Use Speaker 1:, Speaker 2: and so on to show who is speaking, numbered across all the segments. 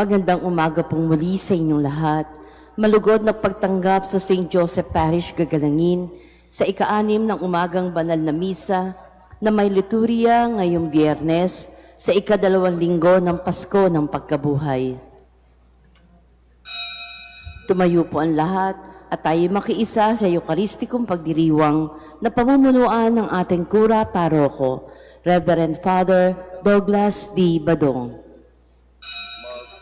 Speaker 1: Magandang umaga pong muli sa inyong lahat. Malugod na pagtanggap sa St. Joseph Parish Gagalangin sa ika-6 ng umagang banal na misa na may liturya ngayong Biyernes sa ika-2 linggo ng Pasko ng Pagkabuhay. Tumayo po ang lahat at tayo makiisa sa Eucharistikong pagdiriwang na pamumunuan ng ating kura paroko, Reverend Father Douglas D. Badong.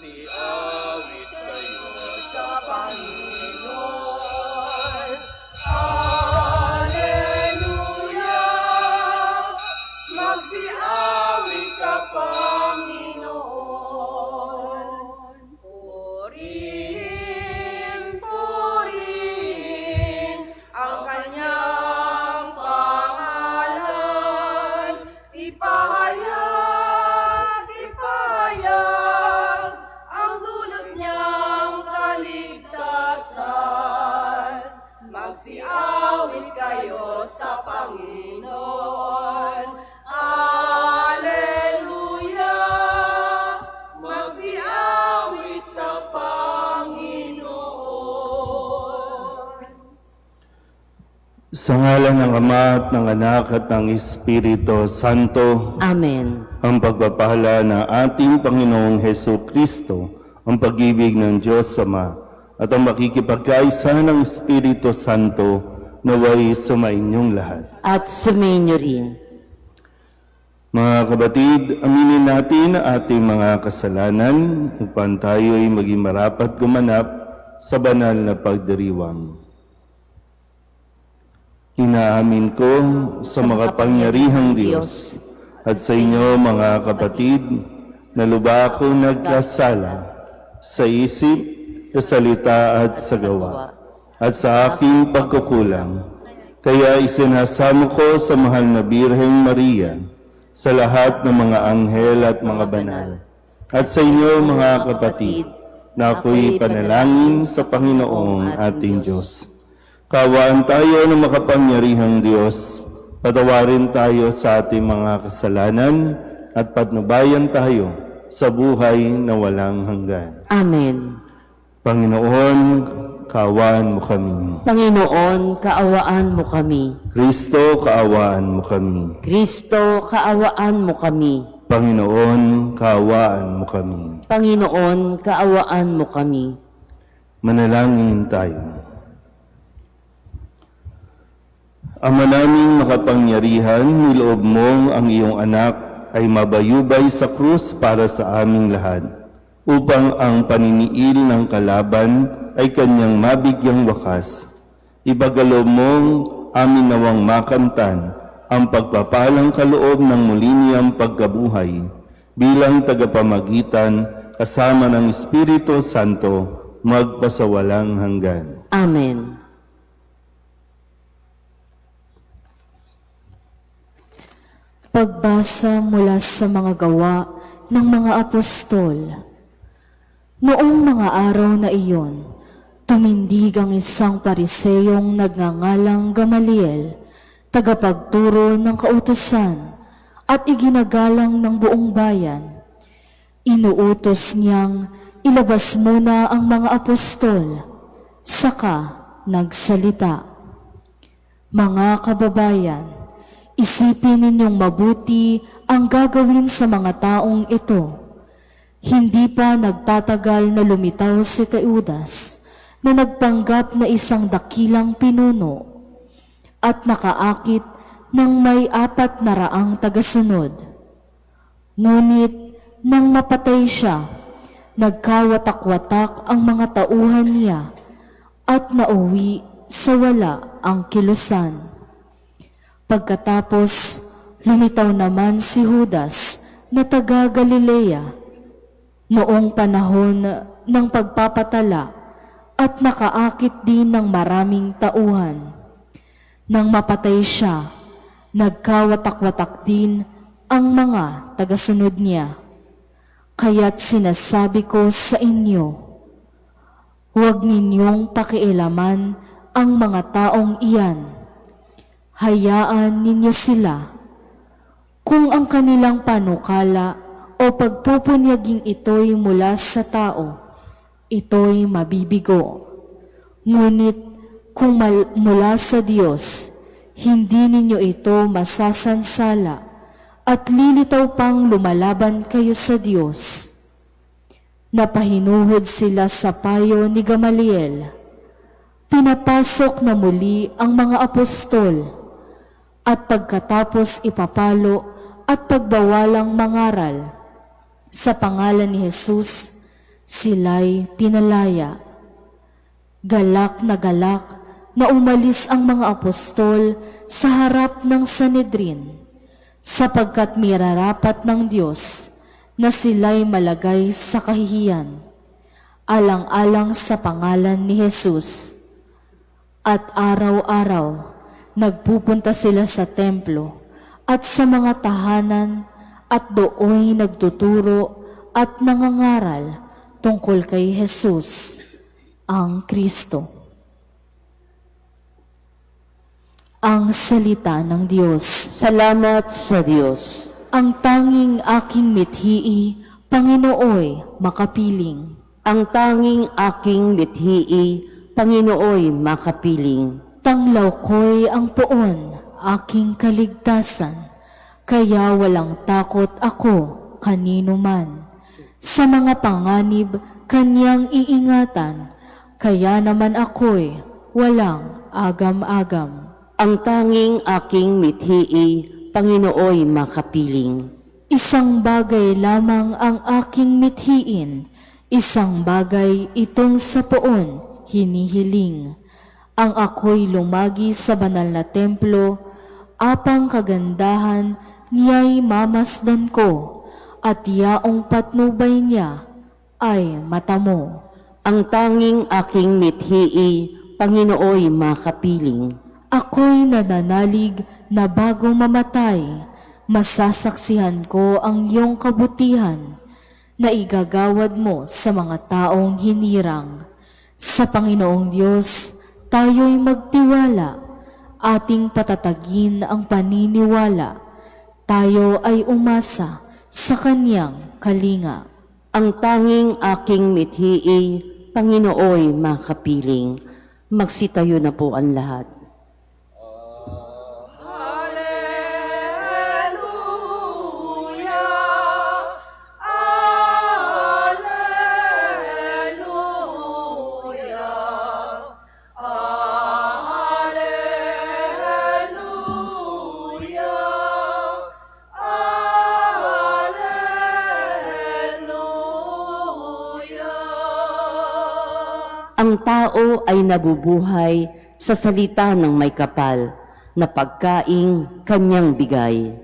Speaker 2: Magsiawit kayo sa Panginoon. Hallelujah! Magsiawit ka, Panginoon. Purihin ang kanyang pangalan. Ipahayag ang dulot niyang kaligtasan. Magsiawit kayo sa Panginoon. Hallelujah! Magsiawit sa Panginoon.
Speaker 3: Sa ngalan ng Ama at ng Anak at ng Espiritu Santo,
Speaker 1: Amen.
Speaker 3: ang pagpapala ng ating Panginoong Hesus Kristo, ang pag-ibig ng Diyos Ama, at ang makikipagkaisa ng Espiritu Santo naway sumainyong lahat.
Speaker 1: At sumainyo rin.
Speaker 3: Mga kabatid, aminin natin ang ating mga kasalanan upang tayo'y maging marapat gumanap sa banal na pagdiriwang. Inaamin ko sa makapangyarihang Diyos at sa inyo mga kapatid na lubha akong nagkasala sa isip, sa salita at sa gawa at sa aking pagkukulang. Kaya isinasamo ko sa mahal na Birheng Maria, sa lahat ng mga anghel at mga banal, at sa inyo mga kapatid na ako'y panalangin sa Panginoong ating Diyos. Kaawaan tayo ng makapangyarihang Diyos, patawarin tayo sa ating mga kasalanan at patnubayan tayo sa buhay na walang hanggan.
Speaker 1: Amen.
Speaker 3: Panginoon, kaawaan mo kami.
Speaker 1: Panginoon, kaawaan mo kami.
Speaker 3: Kristo, kaawaan mo kami.
Speaker 1: Kristo, kaawaan mo kami.
Speaker 3: Panginoon, kaawaan mo kami.
Speaker 1: Panginoon, kaawaan mo kami.
Speaker 3: Manalangin tayo. Ama naming makapangyarihan, niloob mong ang iyong anak ay mabayubay sa krus para sa aming lahat, upang ang paniniil ng kalaban ay kanyang mabigyang wakas. Ibagalob mong amin nawang makamtan ang pagpapalang kaloob ng muli niyang pagkabuhay bilang tagapamagitan kasama ng Espiritu Santo magpasawalang hanggan.
Speaker 1: Amen.
Speaker 4: Pagbasa mula sa mga gawa ng mga apostol. Noong mga araw na iyon, tumindig ang isang pariseyong nagngangalang Gamaliel, tagapagturo ng kautusan at iginagalang ng buong bayan. Inuutos niyang ilabas muna ang mga apostol, saka nagsalita. Mga kababayan, isipin ninyong mabuti ang gagawin sa mga taong ito. Hindi pa nagtatagal na lumitaw si Teudas na nagpanggap na isang dakilang pinuno at nakaakit ng may 400 tagasunod. Ngunit nang mapatay siya, nagkawatak-watak ang mga tauhan niya at nauwi sa wala ang kilusan. Pagkatapos, lumitaw naman si Judas na taga Galilea noong panahon ng pagpapatala at nakaakit din ng maraming tauhan. Nang mapatay siya, nagkawatak-watak din ang mga tagasunod niya. Kaya't sinasabi ko sa inyo, huwag ninyong pakialaman ang mga taong iyan. Hayaan ninyo sila. Kung ang kanilang panukala o pagpupunyaging ito'y mula sa tao, ito'y mabibigo. Ngunit kung mula sa Diyos, hindi ninyo ito masasansala at lilitaw pang lumalaban kayo sa Diyos. Napahinuhod sila sa payo ni Gamaliel. Pinapasok na muli ang mga apostol at pagkatapos ipapalo at pagbawalang mangaral sa pangalan ni Jesus, sila'y pinalaya. Galak na umalis ang mga apostol sa harap ng Sanedrin, sapagkat mirarapat ng Diyos na sila'y malagay sa kahihiyan, alang-alang sa pangalan ni Jesus. At araw-araw, nagpupunta sila sa templo at sa mga tahanan at dooy nagtuturo at nangangaral tungkol kay Jesus, ang Kristo. Ang salita ng Diyos.
Speaker 1: Salamat sa Diyos.
Speaker 4: Ang tanging aking mithi, Panginooy makapiling.
Speaker 1: Ang tanging aking mithi, Panginooy makapiling.
Speaker 4: Tanglaw ko'y ang poon, aking kaligtasan, kaya walang takot ako kanino man. Sa mga panganib, kanyang iingatan, kaya naman ako'y walang agam-agam.
Speaker 1: Ang tanging aking mithi, Panginooy makapiling.
Speaker 4: Isang bagay lamang ang aking mithiin, isang bagay itong sa poon hinihiling. Ang ako'y lumagi sa banal na templo, apang kagandahan niya'y mamasdan ko, at yaong patnubay niya ay matamo.
Speaker 1: Ang tanging aking mithi, Panginooy makapiling.
Speaker 4: Ako'y nananalig na bago mamatay, masasaksihan ko ang iyong kabutihan na igagawad mo sa mga taong hinirang. Sa Panginoong Diyos, tayo'y magtiwala, ating patatagin ang paniniwala. Tayo ay umasa sa Kanyang kalinga.
Speaker 1: Ang tanging aking mithi, Panginooy makapiling. Magsitayo na po ang lahat. Ang tao ay nabubuhay sa salita ng may kapal na pagkaing kanyang bigay.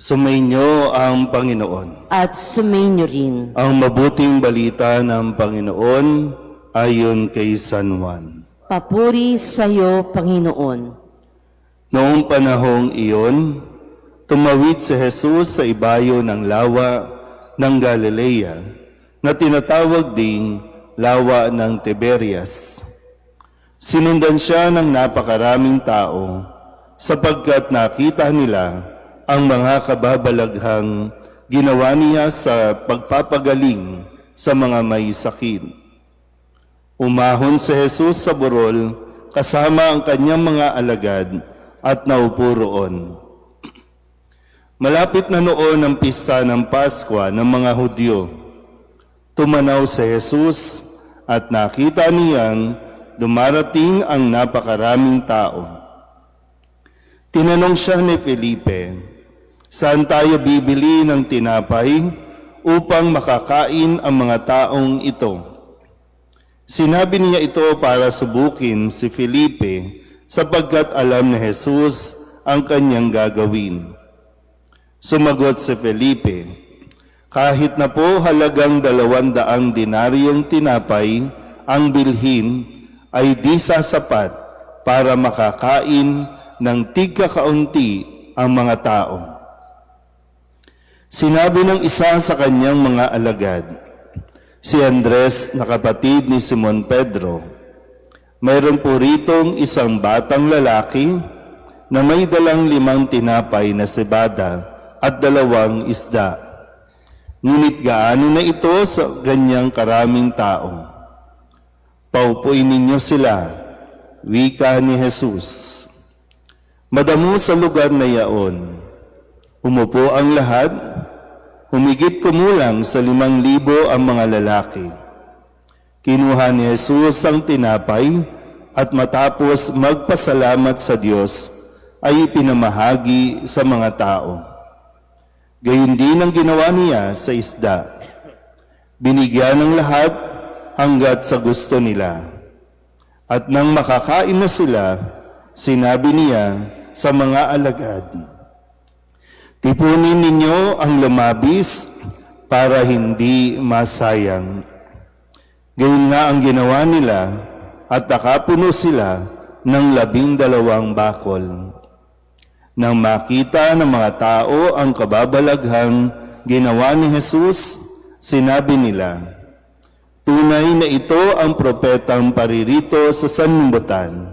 Speaker 3: Sumainyo ang Panginoon.
Speaker 1: At sumainyo rin.
Speaker 3: Ang mabuting balita ng Panginoon ayon kay San Juan.
Speaker 1: Papuri sa iyo, Panginoon.
Speaker 3: Noong panahong iyon, tumawid si Jesus sa ibayo ng lawa ng Galilea na tinatawag ding lawa ng Tiberias. Sinundan siya ng napakaraming tao sapagkat nakita nila ang mga kababalaghang ginawa niya sa pagpapagaling sa mga may sakit. Umahon si Jesus sa burol kasama ang kanyang mga alagad at naupo roon. Malapit na noon ang pista ng Paskwa ng mga Hudyo. Tumanaw si Jesus at nakita niyang dumarating ang napakaraming tao. Tinanong siya ni Felipe, "Saan tayo bibili ng tinapay upang makakain ang mga taong ito?" Sinabi niya ito para subukin si Felipe sapagkat alam ni Jesus ang kanyang gagawin. Sumagot si Felipe, Kahit na po halagang 200 dinaryong tinapay ang bilhin ay di sasapat para makakain ng tigkakaunti ang mga tao. Sinabi ng isa sa kanyang mga alagad, si Andres na kapatid ni Simon Pedro, mayroon po ritong isang batang lalaki na may dalang 5 tinapay na sebada at 2 isda. Ngunit gaano na ito sa ganyang karaming tao? Paupuin ninyo sila, wika ni Jesus. Madamo sa lugar na yaon, umupo ang lahat, humigit kumulang sa 5,000 ang mga lalaki. Kinuha ni Jesus ang tinapay at matapos magpasalamat sa Diyos, ay ipinamahagi sa mga tao. Gayon din ang ginawa niya sa isda. Binigyan ng lahat hanggat sa gusto nila. At nang makakain na sila, sinabi niya sa mga alagad, tipunin ninyo ang lumabis para hindi masayang. Gayon nga ang ginawa nila at nakapuno sila ng 12 bakol. Nang makita ng mga tao ang kababalaghang ginawa ni Jesus, sinabi nila, tunay na ito ang propetang paririto sa sanlibutan.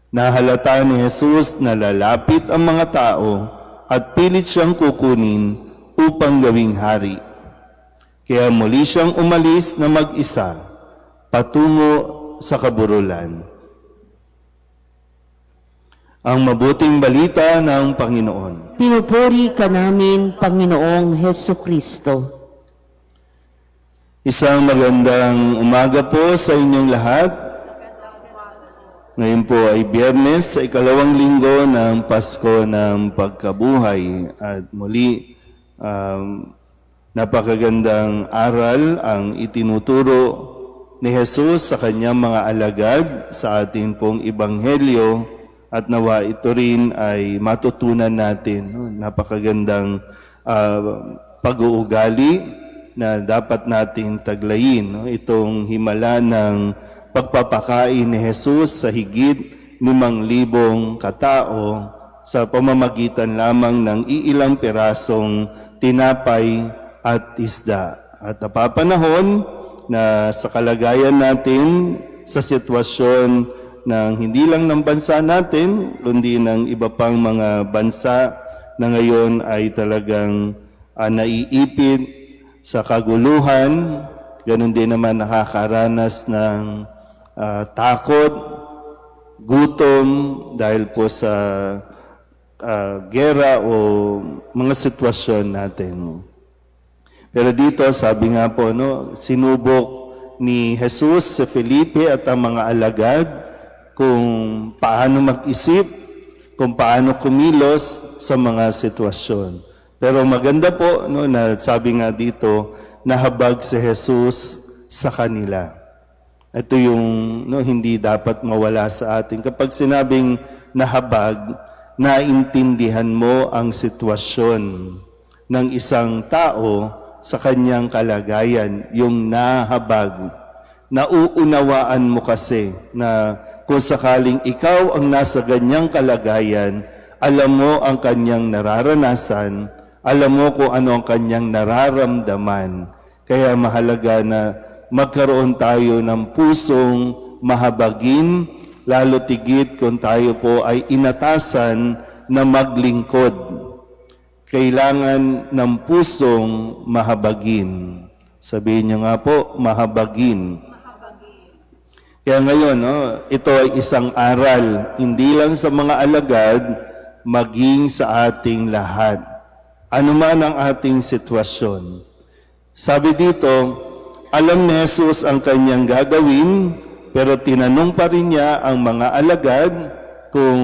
Speaker 3: Nahalata ni Jesus na lalapit ang mga tao at pilit siyang kukunin upang gawing hari. Kaya muli siyang umalis na mag-isa patungo sa kaburulan. Ang mabuting balita ng Panginoon.
Speaker 1: Pinupuri ka namin, Panginoong Heso Kristo.
Speaker 3: Isang magandang umaga po sa inyong lahat. Ngayon po ay Biyernes sa 2nd linggo ng Pasko ng Pagkabuhay. At muli, napakagandang aral ang itinuturo ni Jesus sa kanyang mga alagad sa ating pong Ebanghelyo. At nawa ito rin ay matutunan natin. No? Napakagandang pag-uugali na dapat nating taglayin. No? Itong himala ng pagpapakain ni Jesus sa higit 5,000 katao sa pamamagitan lamang ng iilang pirasong tinapay at isda. At napapanahon na sa kalagayan natin, sa sitwasyon ng hindi lang ng bansa natin, kundi ng iba pang mga bansa na ngayon ay talagang naiipit sa kaguluhan, ganun din naman nakakaranas ng takot, gutom dahil po sa gera o mga sitwasyon natin. Pero dito, sabi nga po, no, sinubok ni Jesus sa Felipe at ang mga alagad kung paano mag-isip, kung paano kumilos sa mga sitwasyon. Pero maganda po, no, na sabi nga dito, nahabag si Jesus sa kanila. Ito yung hindi dapat mawala sa atin. Kapag sinabing nahabag, naintindihan mo ang sitwasyon ng isang tao sa kanyang kalagayan, yung nahabag. Nauunawaan mo kasi na kung sakaling ikaw ang nasa ganyang kalagayan, alam mo ang kanyang nararanasan, alam mo kung ano ang kanyang nararamdaman. Kaya mahalaga na magkaroon tayo ng pusong mahabagin, lalo tigit kung tayo po ay inatasan na maglingkod. Kailangan ng pusong mahabagin. Sabihin niyo nga po, mahabagin. Kaya ngayon, ito ay isang aral, hindi lang sa mga alagad, maging sa ating lahat. Ano man ang ating sitwasyon. Sabi dito, alam ni Jesus ang kanyang gagawin, pero tinanong pa rin niya ang mga alagad kung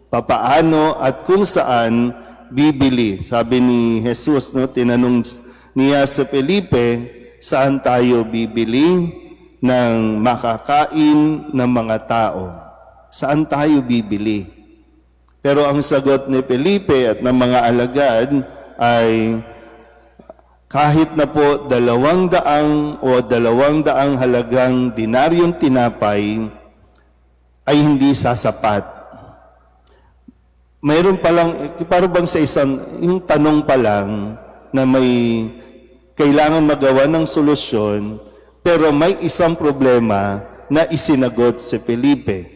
Speaker 3: papaano at kung saan bibili. Sabi ni Jesus, tinanong niya sa Felipe, saan tayo bibili ng makakain ng mga tao? Saan tayo bibili? Pero ang sagot ni Felipe at ng mga alagad ay kahit na po 200 o 200 halagang dinaryong tinapay ay hindi sasapat. Mayroon palang, parang bang sa isang, yung tanong pa lang na may kailangan magawa ng solusyon, pero may isang problema na isinagot si Felipe.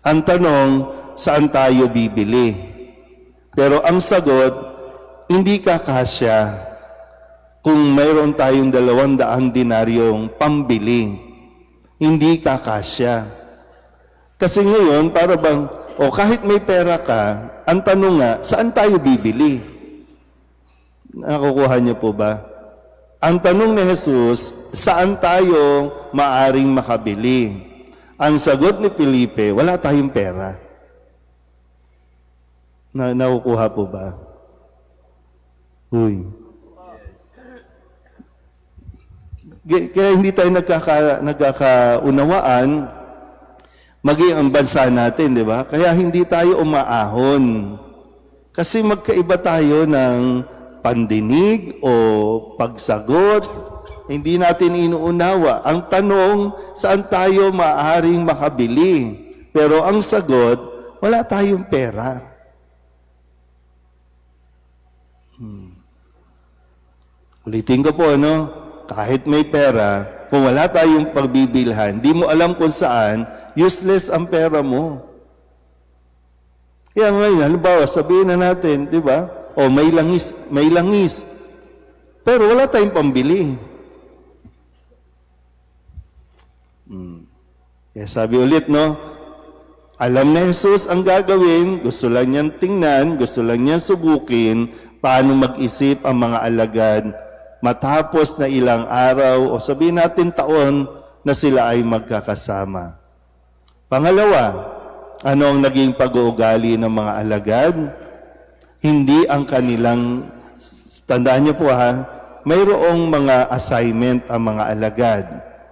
Speaker 3: Ang tanong, saan tayo bibili? Pero ang sagot, hindi kakasya kung mayroon tayong 200 dinaryong pambili. Hindi kakasya. Kasi ngayon, para bang, kahit may pera ka, ang tanong nga, saan tayo bibili? Nakukuha niyo po ba? Ang tanong ni Jesus, saan tayo maaring makabili? Ang sagot ni Felipe, wala tayong pera. Nakukuha po ba? Uy. Kaya hindi tayo nagkakaunawaan, maging ang bansa natin, di ba? Kaya hindi tayo umaahon. Kasi magkaiba tayo ng pandinig o pagsagot. Hindi natin inuunawa. Ang tanong, saan tayo maaaring makabili? Pero ang sagot, wala tayong pera. Ulitin ko po, kahit may pera, kung wala tayong pagbibilhan, di mo alam kung saan, useless ang pera mo. Kaya ngayon, halimbawa, sabihin na natin, di ba? May langis. Pero wala tayong pambili. Kaya sabi ulit, alam na Jesus ang gagawin, gusto lang niyang tingnan, gusto lang niyang subukin, paano mag-isip ang mga alagad matapos na ilang araw o sabihin natin taon na sila ay magkakasama. Pangalawa, ano ang naging pag-uugali ng mga alagad? Hindi ang kanilang, tandaan niyo po mayroong mga assignment ang mga alagad.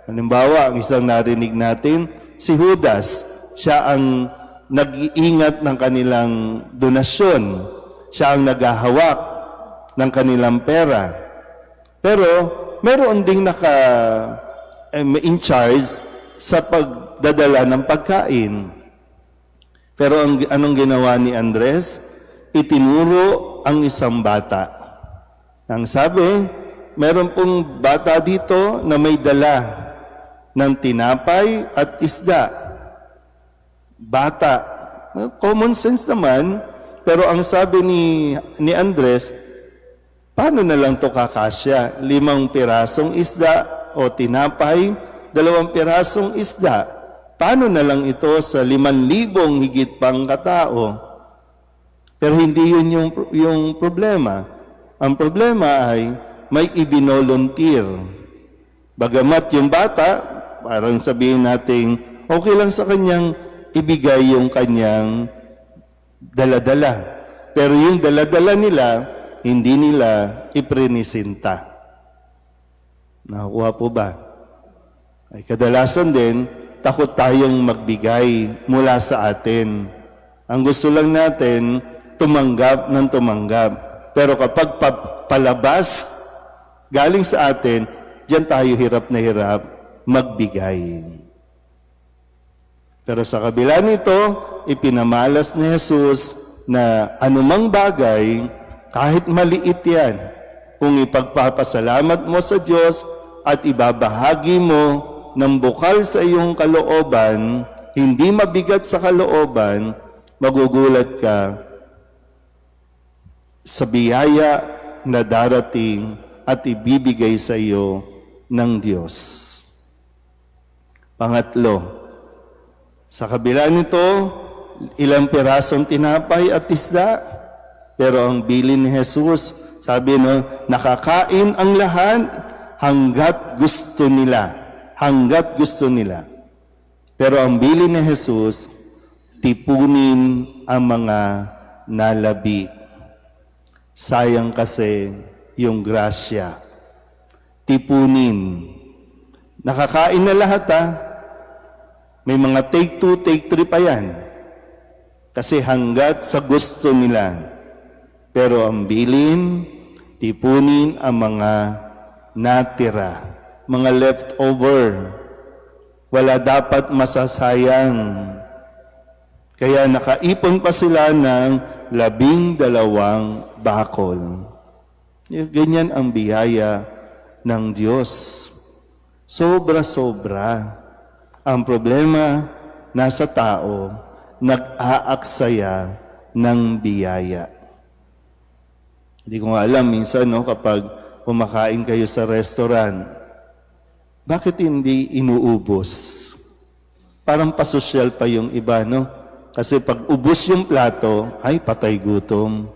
Speaker 3: Halimbawa, ang isang narinig natin, si Judas, siya ang nag-iingat ng kanilang donasyon. Siya ang naghahawak ng kanilang pera. Pero, meron ding in charge sa pagdadala ng pagkain. Pero anong ginawa ni Andres? Itinuro ang isang bata. Ang sabi, meron pong bata dito na may dala ng tinapay at isda. Bata. Common sense naman, pero ang sabi ni Andres, paano na lang to kakasya? 5 pirasong isda o tinapay, 2 pirasong isda. Paano na lang ito sa 5,000 higit pang katao? Pero hindi yun yung problema. Ang problema ay may ibinolunteer. Bagamat yung bata, parang sabihin natin, okay lang sa kanyang ibigay yung kanyang dala-dala. Pero yung dala-dala nila, hindi nila iprinisinta. Nakukuha po ba? Ay kadalasan din, takot tayong magbigay mula sa atin. Ang gusto lang natin, tumanggap ng tumanggap. Pero kapag palabas, galing sa atin, diyan tayo hirap na hirap magbigay. Pero sa kabila nito, ipinamalas ni Jesus na anumang bagay, kahit maliit yan, kung ipagpapasalamat mo sa Diyos at ibabahagi mo ng bukal sa iyong kalooban, hindi mabigat sa kalooban, magugulat ka sa biyaya na darating at ibibigay sa iyo ng Diyos. Pangatlo, sa kabila nito, ilang pirasong tinapay at isda, pero ang bilin ni Jesus, sabi nakakain ang lahat hanggat gusto nila. Hanggat gusto nila. Pero ang bilin ni Jesus, tipunin ang mga nalabi. Sayang kasi yung grasya. Tipunin. Nakakain na lahat May mga take 2, take 3 pa yan. Kasi hanggat sa gusto nila. Pero ang bilin, tipunin ang mga natira, mga leftover. Wala dapat masasayang. Kaya nakaipon pa sila ng 12 bakol. Ganyan ang biyaya ng Diyos. Sobra-sobra. Ang problema, nasa tao, nag-aaksaya ng biyaya. Hindi ko nga alam, minsan kapag kumakain kayo sa restaurant, bakit hindi inuubos? Parang pasosyal pa yung iba, no? Kasi pag ubos yung plato, ay patay gutom.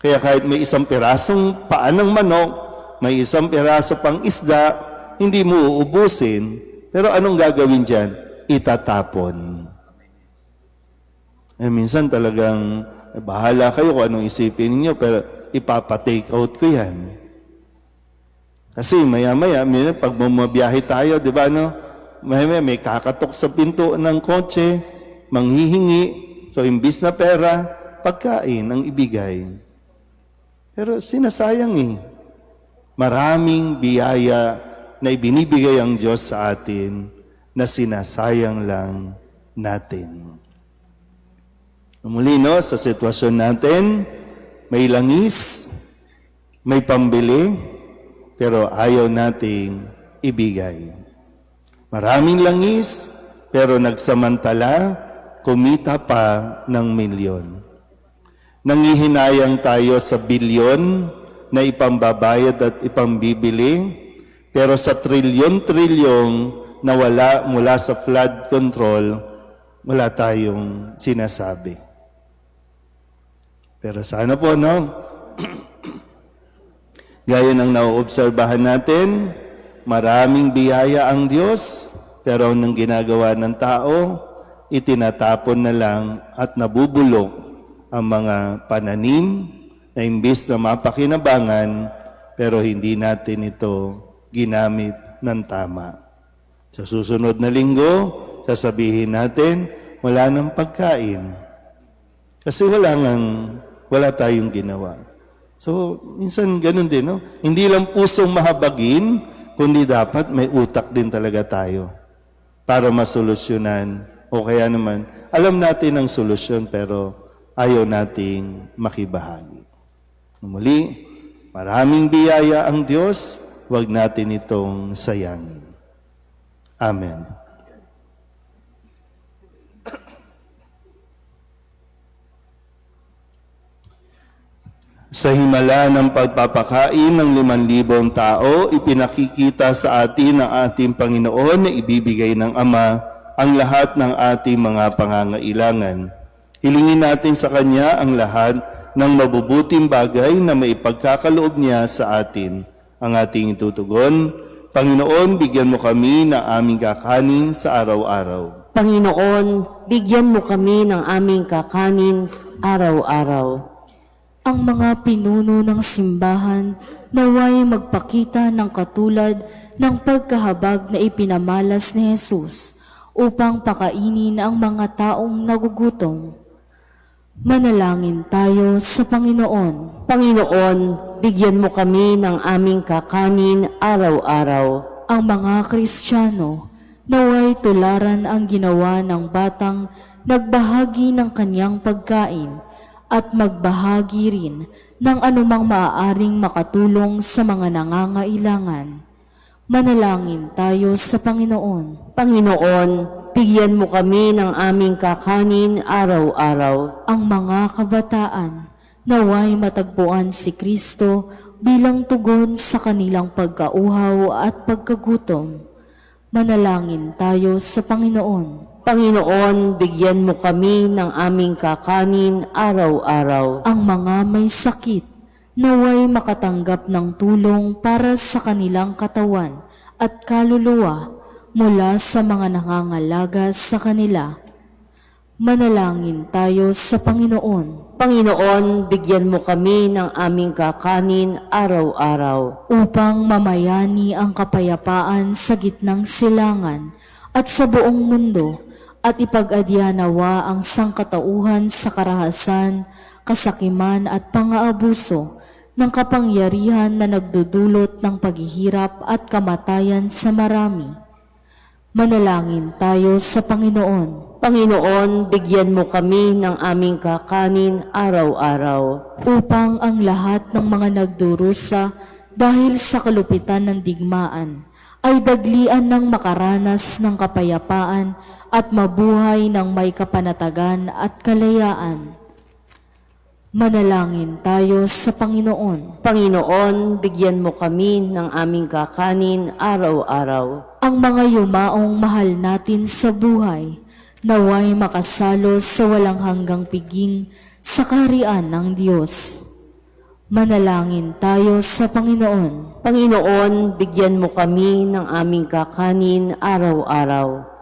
Speaker 3: Kaya kahit may isang pirasong paa ng manok, may isang piraso pang isda, hindi mo uubusin. Pero anong gagawin dyan? Itatapon. Minsan talagang bahala kayo kung anong isipin niyo, pero ipapa-take out ko yan. Kasi maya-maya, pag bumabiyahe tayo, di ba, no? Maya-maya may kakatok sa pinto ng kotse, manghihingi, so imbis na pera, pagkain ang ibigay. Pero sinasayang Maraming biyaya na ibinibigay ang Diyos sa atin na sinasayang lang natin. Muli, sa sitwasyon natin, may langis, may pambili, pero ayaw nating ibigay. Maraming langis, pero nagsamantala, kumita pa ng milyon. Nangihinayang tayo sa bilyon na ipambabayad at ipambibili, pero sa trilyon-trilyong na wala mula sa flood control, wala tayong sinasabi. Pero sana po, gaya ng nauobserbahan natin, maraming biyaya ang Diyos, pero nang ginagawa ng tao, itinatapon na lang at nabubulok ang mga pananim na imbis na mapakinabangan, pero hindi natin ito ginamit ng tama. Sa susunod na linggo, sasabihin natin, wala nang pagkain. Kasi wala tayong ginawa. So, minsan ganun din, Hindi lang pusong mahabagin, kundi dapat may utak din talaga tayo para masolusyonan. O kaya naman, alam natin ang solusyon pero ayaw nating makibahagi. Muli, maraming biyaya ang Diyos, huwag natin itong sayangin. Amen. Sa himala ng pagpapakain ng 5,000 tao, ipinakikita sa atin ng ating Panginoon na ibibigay ng Ama ang lahat ng ating mga pangangailangan. Hilingin natin sa Kanya ang lahat ng mabubuting bagay na maipagkakaloob niya sa atin. Ang ating itutugon, Panginoon, bigyan mo kami ng aming kakanin sa araw-araw.
Speaker 1: Panginoon, bigyan mo kami ng aming kakanin araw-araw.
Speaker 4: Ang mga pinuno ng simbahan naway magpakita ng katulad ng pagkahabag na ipinamalas ni Jesus upang pakainin ang mga taong nagugutom. Manalangin tayo sa Panginoon.
Speaker 1: Panginoon, bigyan mo kami ng aming kakanin araw-araw.
Speaker 4: Ang mga Kristiyano naway tularan ang ginawa ng batang nagbahagi ng kanyang pagkain at magbahagi rin ng anumang maaaring makatulong sa mga nangangailangan. Manalangin tayo sa Panginoon.
Speaker 1: Panginoon, bigyan mo kami ng aming kakanin araw-araw.
Speaker 4: Ang mga kabataan naway matagpuan si Kristo bilang tugon sa kanilang pagkauhaw at pagkagutom. Manalangin tayo sa Panginoon.
Speaker 1: Panginoon, bigyan mo kami ng aming kakanin araw-araw.
Speaker 4: Ang mga may sakit naway makatanggap ng tulong para sa kanilang katawan at kaluluwa mula sa mga nangangalaga sa kanila. Manalangin tayo sa Panginoon.
Speaker 1: Panginoon, bigyan mo kami ng aming kakanin araw-araw.
Speaker 4: Upang mamayani ang kapayapaan sa gitnang silangan at sa buong mundo, at ipag-adya nawa ang sangkatauhan sa karahasan, kasakiman at pang-aabuso ng kapangyarihan na nagdudulot ng paghihirap at kamatayan sa marami. Manalangin tayo sa Panginoon.
Speaker 1: Panginoon, bigyan mo kami ng aming kakanin araw-araw.
Speaker 4: Upang ang lahat ng mga nagdurusa dahil sa kalupitan ng digmaan ay daglian ng makaranas ng kapayapaan at mabuhay ng may kapanatagan at kalayaan. Manalangin tayo sa Panginoon.
Speaker 1: Panginoon, bigyan mo kami ng aming kakanin araw-araw.
Speaker 4: Ang mga yumaong mahal natin sa buhay, naway makasalo sa walang hanggang piging sa kaharian ng Diyos. Manalangin tayo sa Panginoon.
Speaker 1: Panginoon, bigyan mo kami ng aming kakanin araw-araw.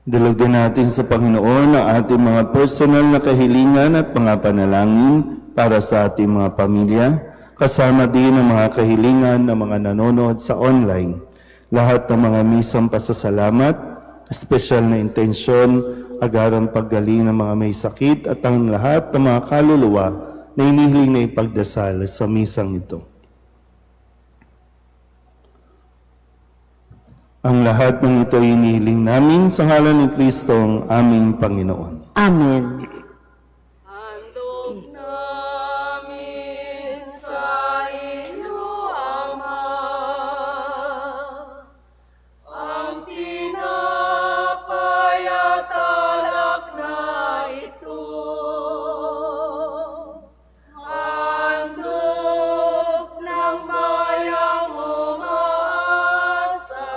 Speaker 3: Dalagdan natin sa Panginoon ang ating mga personal na kahilingan at mga panalangin para sa ating mga pamilya, kasama din ang mga kahilingan ng mga nanonood sa online. Lahat ng mga misang pasasalamat, espesyal na intensyon, agarang paggaling ng mga may sakit at ang lahat ng mga kaluluwa na inihiling na ipagdasal sa misang ito. Ang lahat ng ito ay inihiling namin sa ngalan ni Kristo ang aming Panginoon.
Speaker 1: Amen.
Speaker 2: Handog namin sa iyo, Ama, ang tinapay at alak na ito. Handog ng bayang umaasa,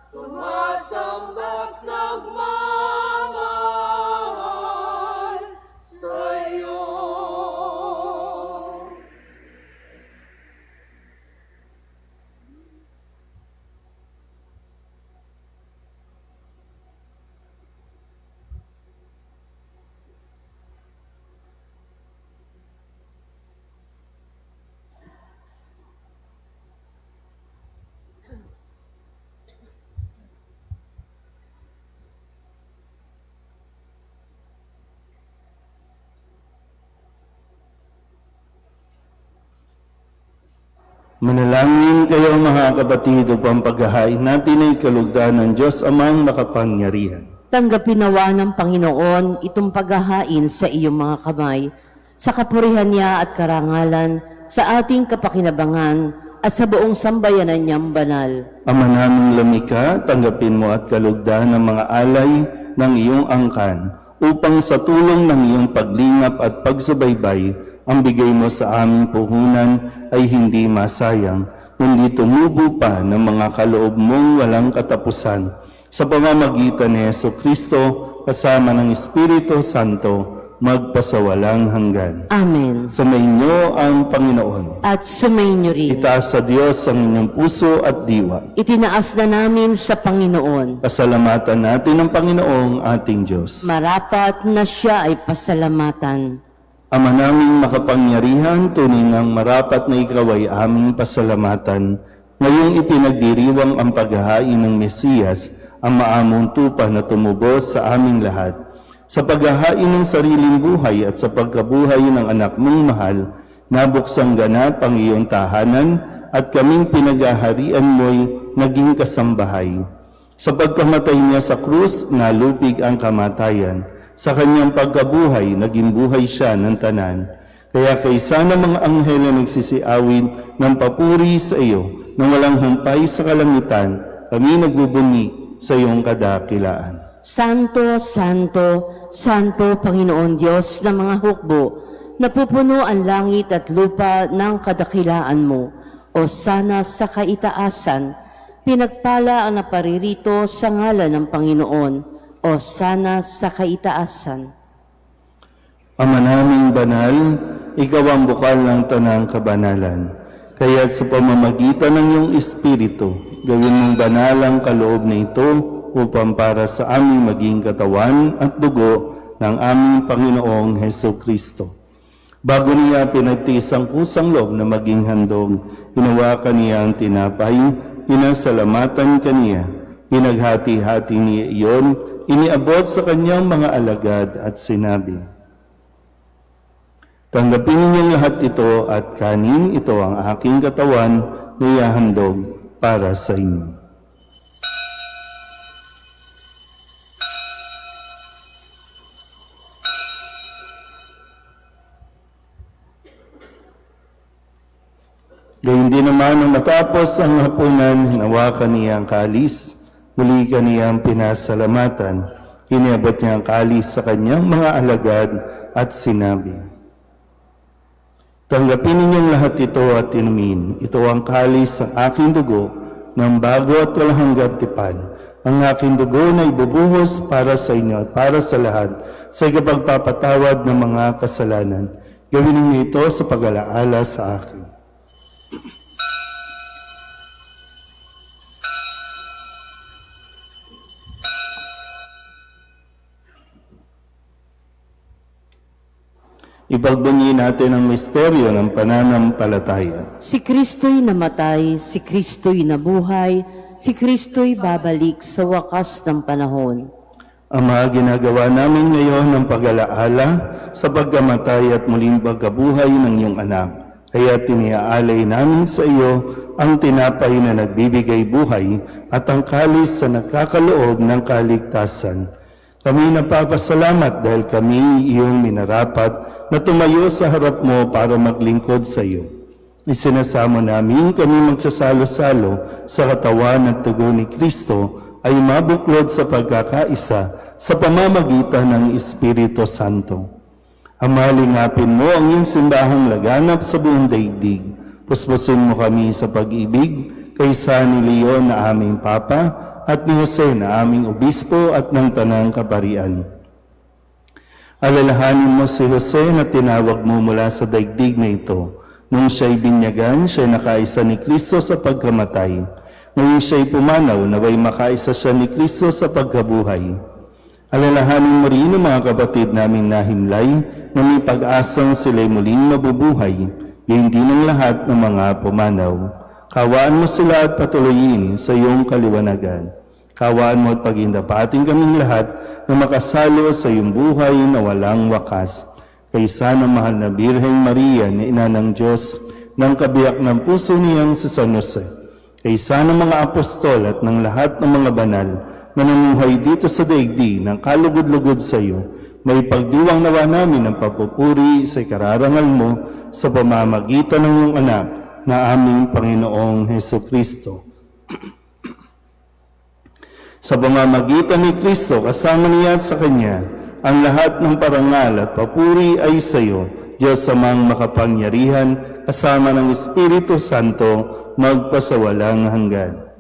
Speaker 2: sumasamba't nagmamahal sa'yo.
Speaker 3: Manalangin kayo mga kapatid upang paghahain natin ay kalugdan ng Diyos Amang makapangyarihan.
Speaker 1: Tanggapin nawa ng Panginoon itong paghahain sa iyong mga kamay, sa kapurihan niya at karangalan, sa ating kapakinabangan at sa buong sambayanan niyang banal.
Speaker 3: Ama naming lumikha, tanggapin mo at kalugdan ng mga alay ng iyong angkan, upang sa tulong ng iyong paglingap at pagsubaybay, ang bigay mo sa aming puhunan ay hindi masayang, kundi tumubo pa ng mga kaloob mong walang katapusan. Sa pamamagitan ni Jesucristo, kasama ng Espiritu Santo, magpasawalang hanggan.
Speaker 1: Amen.
Speaker 3: Sumainyo ang Panginoon.
Speaker 1: At sumainyo rin.
Speaker 3: Itaas sa Diyos ang inyong puso at diwa.
Speaker 1: Itinaas na namin sa Panginoon.
Speaker 3: Pasalamatan natin ang Panginoong ating Diyos.
Speaker 1: Marapat na siya ay pasalamatan.
Speaker 3: Ama naming makapangyarihan, tunay ngang marapat na ikaw ay aming pasalamatan. Ngayong ipinagdiriwang ang paghahain ng Mesiyas, ang maamong tupa na tumubos sa aming lahat. Sa paghahain ng sariling buhay at sa pagkabuhay ng anak mong mahal, nabuksang ganap ang iyong tahanan at kaming pinaghaharian mo'y naging kasambahay. Sa pagkamatay niya sa krus, nalupig ang kamatayan. Sa kanyang pagkabuhay, naging buhay siya ng tanan. Kaya kaysa ng mga anghel na nagsisiawin ng papuri sa iyo, nang walang humpay sa kalangitan, kami nagbubunyi sa iyong kadakilaan.
Speaker 1: Santo, Santo, Santo, Panginoon Diyos ng mga hukbo, napupuno ang langit at lupa ng kadakilaan mo. O sana sa kaitaasan, pinagpala ang naparirito sa ngalan ng Panginoon. O sana sa kaitaasan.
Speaker 3: Ama naming banal, ikaw ang bukal ng tanang kabanalan. Kaya sa pamamagitan ng iyong Espiritu, gawin mong banal ang kaloob na ito upang para sa aming maging katawan at dugo ng aming Panginoong Jesucristo. Bago niya pinagtiis ang kusang loob na maging handog, hinawakan niya ang tinapay, pinasalamatan kaniya, pinaghati-hati niya iyon, iniabot sa kanyang mga alagad at sinabi, Tanggapin ninyong lahat ito at kanin, ito ang aking katawan na ihahandog para sa inyo. Gayun din naman nang matapos ang hapunan, hinawakan niya ang kalis, muli kaniyang pinasalamatan, iniabot niya ang kalis sa kanyang mga alagad at sinabi, tanggapin ninyong lahat ito at inumin. Ito ang kalis ng aking dugo ng bago at walang hanggang tipan. Ang aking dugo na ibubuhos para sa inyo at para sa lahat sa ikapagpapatawad ng mga kasalanan. Gawin ninyo ito sa pag-alaala sa akin. Ipagbunyi natin ang misteryo ng pananampalataya.
Speaker 1: Si Kristo'y namatay, si Kristo'y nabuhay, si Kristo'y babalik sa wakas ng panahon.
Speaker 3: Ama, ginagawa namin ngayon ng pag-alaala sa pagkamatay at muling pagkabuhay ng iyong anak. Kaya tiniaalay namin sa iyo ang tinapay na nagbibigay buhay at ang kalis sa nagkakaloob ng kaligtasan. Kami napapasalamat dahil kami iyong minarapat na tumayo sa harap mo para maglingkod sa iyo. Isinasamo namin kami magsasalo-salo sa katawan at tugo ni Kristo ay mabuklod sa pagkakaisa sa pamamagitan ng Espiritu Santo. Ama, lingapin mo ang iyong simbahang laganap sa buong daigdig. Puspusin mo kami sa pag-ibig kaysa ni Leon na aming Papa at ni Jose na aming obispo at ng tanang kaparian. Alalahanin mo si Jose na tinawag mo mula sa daigdig na ito. Nung siya'y binyagan, siya'y nakaisa ni Kristo sa pagkamatay. Ngayon siya'y pumanaw, naway makaisa siya ni Kristo sa pagkabuhay. Alalahanin mo rin ang mga kapatid naming nahimlay na may pag-asang sila'y muling mabubuhay, gayon din ang lahat ng mga pumanaw. Kawaan mo sila at patuloyin sa iyong kaliwanagan. Kawaan mo at pagindapating kaming lahat na makasalo sa iyong buhay na walang wakas. Kaysa ng mahal na Birheng Maria na ina ng Diyos, ng kabiyak ng puso niyang si San Jose. Kaysa ng mga apostol at ng lahat ng mga banal na namuhay dito sa daigdig ng kalugod-lugod sa iyo, may pagdiwang nawa namin ng papupuri sa ikararangal mo sa pamamagitan ng iyong anak na aming Panginoong Hesukristo. Sa pamamagitan ni Kristo, kasama niya at sa Kanya, ang lahat ng parangal at papuri ay sa iyo, Diyos amang makapangyarihan, kasama ng Espiritu Santo, magpasawalang hanggan.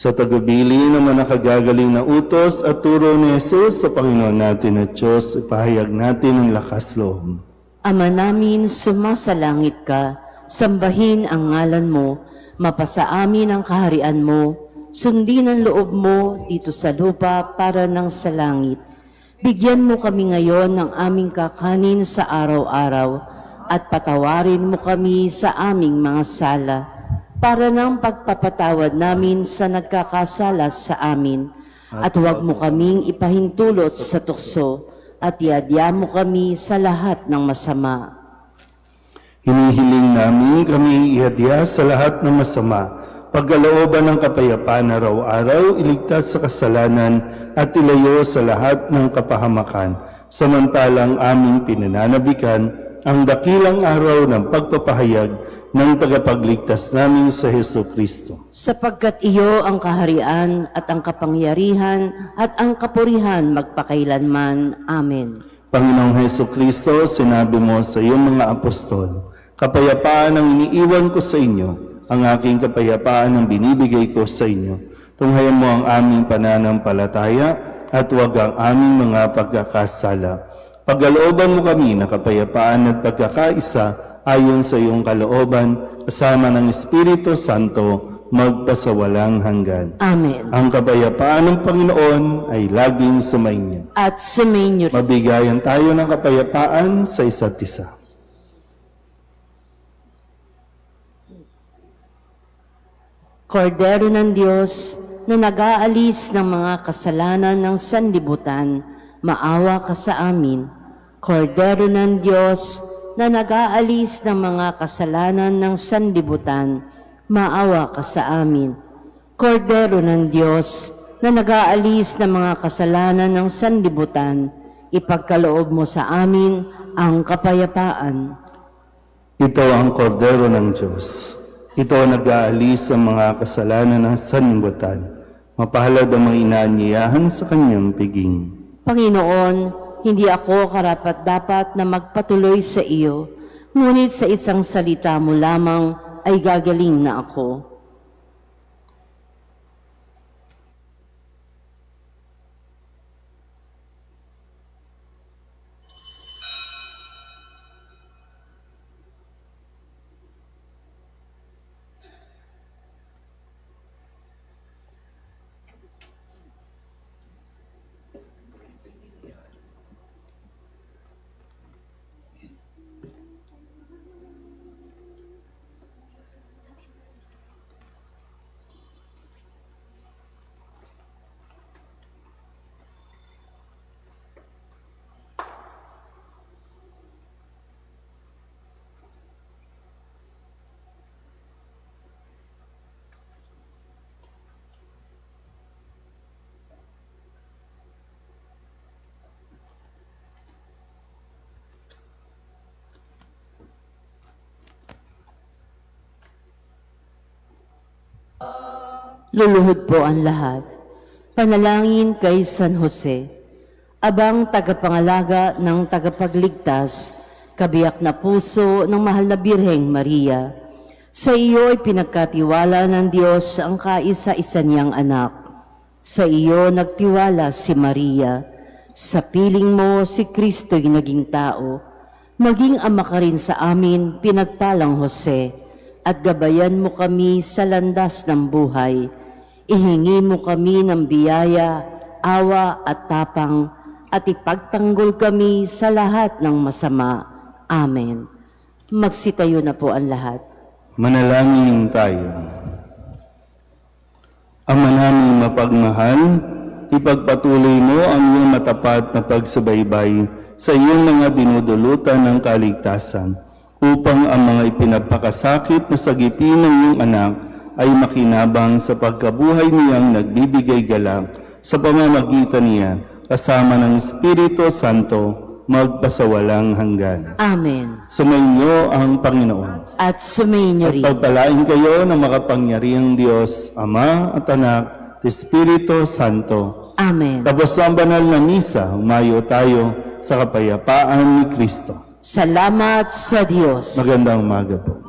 Speaker 3: Sa tagubili naman nakagagaling na utos at turo ni Jesus sa Panginoon natin at Diyos, ipahayag natin ang lakas loob.
Speaker 1: Ama namin, sumasalangit ka, sambahin ang ngalan mo, mapasa amin ang kaharian mo, sundin ang loob mo dito sa lupa para ng sa langit. Bigyan mo kami ngayon ng aming kakanin sa araw-araw at patawarin mo kami sa aming mga sala para ng pagpapatawad namin sa nagkakasala sa amin. At huwag mo kaming ipahintulot sa tukso at iadya mo kami sa lahat ng masama.
Speaker 3: Hinihiling namin kami iadya sa lahat ng masama, pagkalooban ng kapayapaan araw-araw, iligtas sa kasalanan at ilayo sa lahat ng kapahamakan, samantalang aming pinananabikan ang dakilang araw ng pagpapahayag ng tagapagligtas namin sa Hesukristo.
Speaker 1: Sapagkat iyo ang kaharian at ang kapangyarihan at ang kapurihan magpakailanman. Amen.
Speaker 3: Panginoong Hesukristo, sinabi mo sa iyong mga apostol, kapayapaan ang iniiwan ko sa inyo, ang aking kapayapaan ang binibigay ko sa inyo. Tunghayan mo ang aming pananampalataya at huwag ang aming mga pagkakasala. Pagkalooban mo kami na kapayapaan at pagkakaisa ayon sa iyong kalooban, kasama ng Espiritu Santo, magpasawalang hanggan.
Speaker 1: Amen.
Speaker 3: Ang kapayapaan ng Panginoon ay laging sumainyo.
Speaker 1: At sumainyo rin.
Speaker 3: Mabigayan tayo ng kapayapaan sa isa't isa.
Speaker 1: Kordero ng Diyos na nag-aalis ng mga kasalanan ng sanlibutan, maawa ka sa amin. Kordero ng Diyos na nag-aalis ng mga kasalanan ng sanlibutan, maawa ka sa amin. Kordero ng Diyos na nag-aalis ng mga kasalanan ng sanlibutan, ipagkaloob mo sa amin ang kapayapaan.
Speaker 3: Ito ang kordero ng Diyos. Ito ang nag-aalis sa mga kasalanan ng sanlibutan. Mapalad ang mga inaanyayahan sa kanyang piging.
Speaker 1: Panginoon, hindi ako karapat-dapat na magpatuloy sa iyo, ngunit sa isang salita mo lamang ay gagaling na ako. Luluhod po ang lahat. Panalangin kay San Jose, abang tagapangalaga ng tagapagligtas, kabiyak na puso ng mahal na Birheng Maria. Sa iyo ay pinagkatiwala ng Diyos ang kaisa-isa niyang anak. Sa iyo nagtiwala si Maria. Sa piling mo si Kristo'y naging tao. Maging ama ka rin sa amin, pinagpalang Jose, at gabayan mo kami sa landas ng buhay. Ihingi mo kami ng biyaya, awa at tapang, at ipagtanggol kami sa lahat ng masama. Amen. Magsitayo na po ang lahat.
Speaker 3: Manalangin tayo. Ama naming mapagmahal, ipagpatuloy mo ang iyong matapat na pagsubaybay sa iyong mga dinudulutan ng kaligtasan, upang ang mga ipinagpakasakit na sagipin ng iyong anak ay makinabang sa pagkabuhay niyang nagbibigay galak sa pamamagitan niya kasama ng Espiritu Santo magpasawalang hanggan.
Speaker 1: Amen.
Speaker 3: Sumainyo ang Panginoon.
Speaker 1: At sumainyo rin.
Speaker 3: Pagpalain kayo ng makapangyarihang Diyos, Ama at Anak, at Espiritu Santo.
Speaker 1: Amen.
Speaker 3: Tapos ang banal na misa, humayo tayo sa kapayapaan ni Kristo.
Speaker 1: Salamat sa Diyos.
Speaker 3: Magandang umaga po.